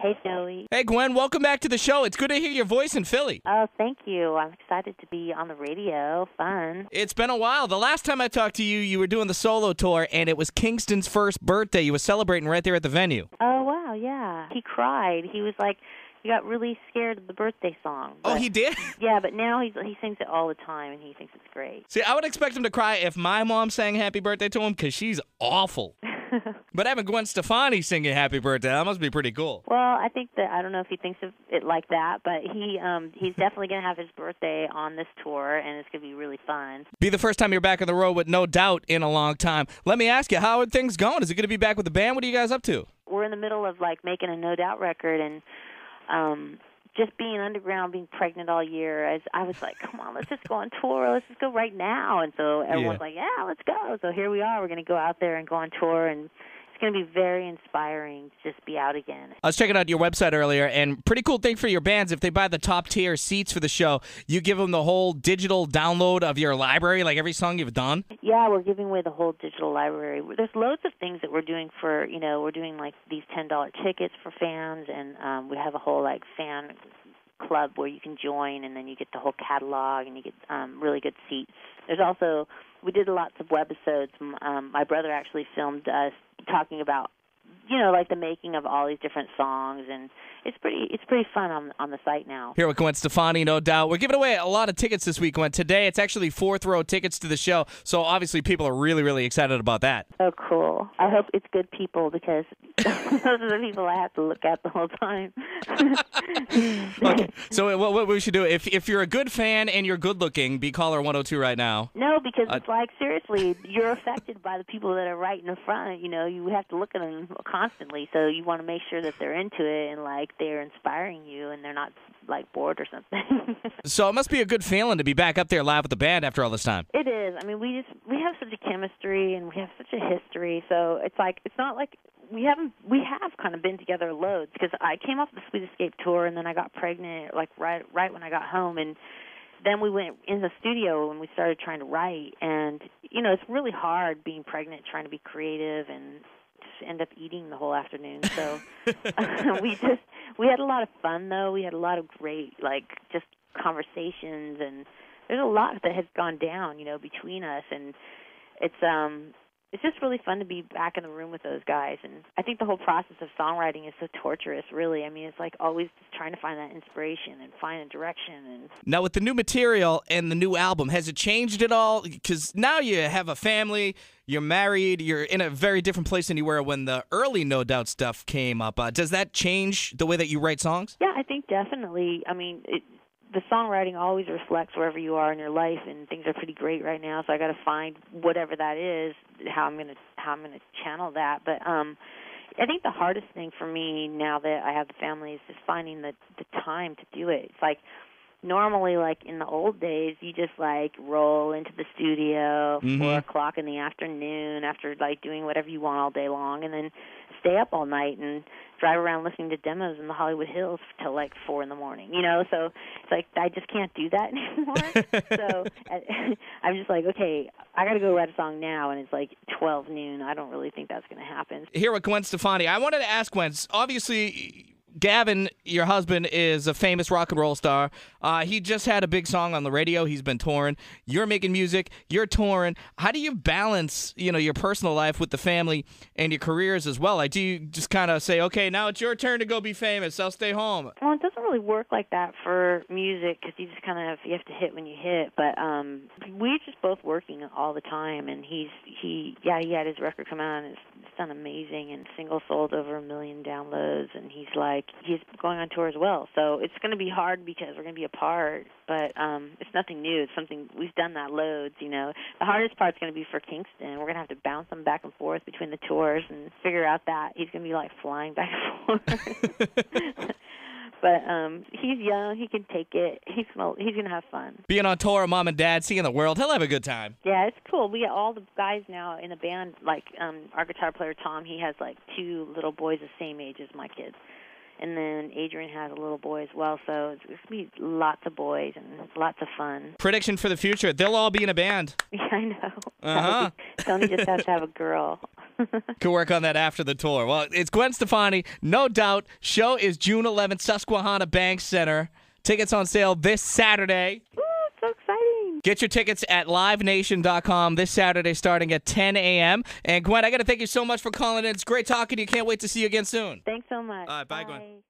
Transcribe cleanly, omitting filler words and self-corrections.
Hey, Joey. Hey, Gwen, welcome back to the show. It's good to hear your voice in Philly. Oh, thank you. I'm excited to be on the radio. Fun. It's been a while. The last time I talked to you, you were doing the solo tour, and it was Kingston's first birthday. You were celebrating right there at the venue. Oh, wow, yeah. He cried. He was like, he got really scared of the birthday song. Oh, he did? Yeah, but now he sings it all the time, and he thinks it's great. See, I would expect him to cry if my mom sang happy birthday to him, because she's awful. But having Gwen Stefani singing happy birthday, that must be pretty cool. Well, I think that, I don't know if he thinks of it like that, but he's definitely going to have his birthday on this tour, and it's going to be really fun. Be the first time you're back on the road with No Doubt in a long time. Let me ask you, how are things going? Is it going to be back with the band? What are you guys up to? We're in the middle of, like, making a No Doubt record, and just being underground, being pregnant all year, as I was like, come on, let's just go on tour. Let's just go right now. And so everyone's like, yeah, let's go. So here we are. We're going to go out there and go on tour, and it's going to be very inspiring to just be out again. I was checking out your website earlier, and pretty cool thing for your bands, if they buy the top-tier seats for the show, you give them the whole digital download of your library, like every song you've done? Yeah, we're giving away the whole digital library. There's loads of things that we're doing for, we're doing, like, these $10 tickets for fans, and we have a whole, like, fan club where you can join, and then you get the whole catalog, and you get really good seats. There's also, we did lots of webisodes. My brother actually filmed us talking about, like the making of all these different songs, and it's pretty fun on the site now. Here with Gwen Stefani, No Doubt. We're giving away a lot of tickets this week, Gwen. Today, it's actually fourth-row tickets to the show, so obviously people are really, really excited about that. Oh, cool. I hope it's good people, because those are the people I have to look at the whole time. Okay, so what we should do, if you're a good fan and you're good-looking, be caller 102 right now. No, because it's like, seriously, you're affected by the people that are right in the front. You have to look at them constantly, so you want to make sure that they're into it and, like, they're inspiring you and they're not, like, bored or something. So it must be a good feeling to be back up there live with the band after all this time. It is. I mean, we have such a chemistry and we have such a history, so it's not like we have kind of been together loads, because I came off the Sweet Escape tour and then I got pregnant, like, right when I got home, and then we went in the studio and we started trying to write, and, it's really hard being pregnant, trying to be creative, and just end up eating the whole afternoon. So we had a lot of fun, though. We had a lot of great, like, just conversations, and there's a lot that has gone down, between us, and it's just really fun to be back in the room with those guys. And I think the whole process of songwriting is so torturous, really. I mean, it's like always just trying to find that inspiration and find a direction. And now, with the new material and the new album, has it changed at all? Because now you have a family, you're married, you're in a very different place than you were when the early No Doubt stuff came up. Does that change the way that you write songs? Yeah, I think definitely. I mean, the songwriting always reflects wherever you are in your life, and things are pretty great right now. So I got to find whatever that is, how I'm gonna channel that. But I think the hardest thing for me now that I have the family is just finding the time to do it. It's like normally, like in the old days, you just like roll into the studio 4 o'clock in the afternoon after like doing whatever you want all day long, and then stay up all night and drive around listening to demos in the Hollywood Hills till like 4 in the morning, So it's like I just can't do that anymore. So I'm just like, okay, I got to go write a song now, and it's like 12 noon. I don't really think that's going to happen. Here with Gwen Stefani, I wanted to ask Gwen, obviously Gavin, your husband, is a famous rock and roll star. He just had a big song on the radio. He's been touring. You're making music. You're touring. How do you balance, your personal life with the family and your careers as well? Like, do you just kind of say, okay, now it's your turn to go be famous. I'll stay home? Well, it doesn't really work like that for music, because you just kind of you have to hit when you hit. But we're just both working all the time, and he had his record come out, and it's done amazing, and single sold over 1 million downloads, and he's going on tour as well. So it's going to be hard because we're going to be apart, but it's nothing new. It's something we've done that loads, The hardest part's going to be for Kingston. We're going to have to bounce him back and forth between the tours and figure out that he's going to be like flying back and forth. But he's young. He can take it. He's going to have fun. Being on tour, mom and dad, seeing the world, he'll have a good time. Yeah, it's cool. We got all the guys now in the band, like our guitar player, Tom, he has like 2 little boys the same age as my kids. And then Adrian has a little boy as well, so it's going to be lots of boys and lots of fun. Prediction for the future, they'll all be in a band. Yeah, I know. Tony just has to have a girl. Can work on that after the tour. Well, it's Gwen Stefani, no doubt. Show is June 11th, Susquehanna Bank Center. Tickets on sale this Saturday. Ooh, so exciting. Get your tickets at livenation.com this Saturday starting at 10 a.m. And Gwen, I got to thank you so much for calling in. It's great talking to you. Can't wait to see you again soon. Thanks so much. All right, bye, Gwen.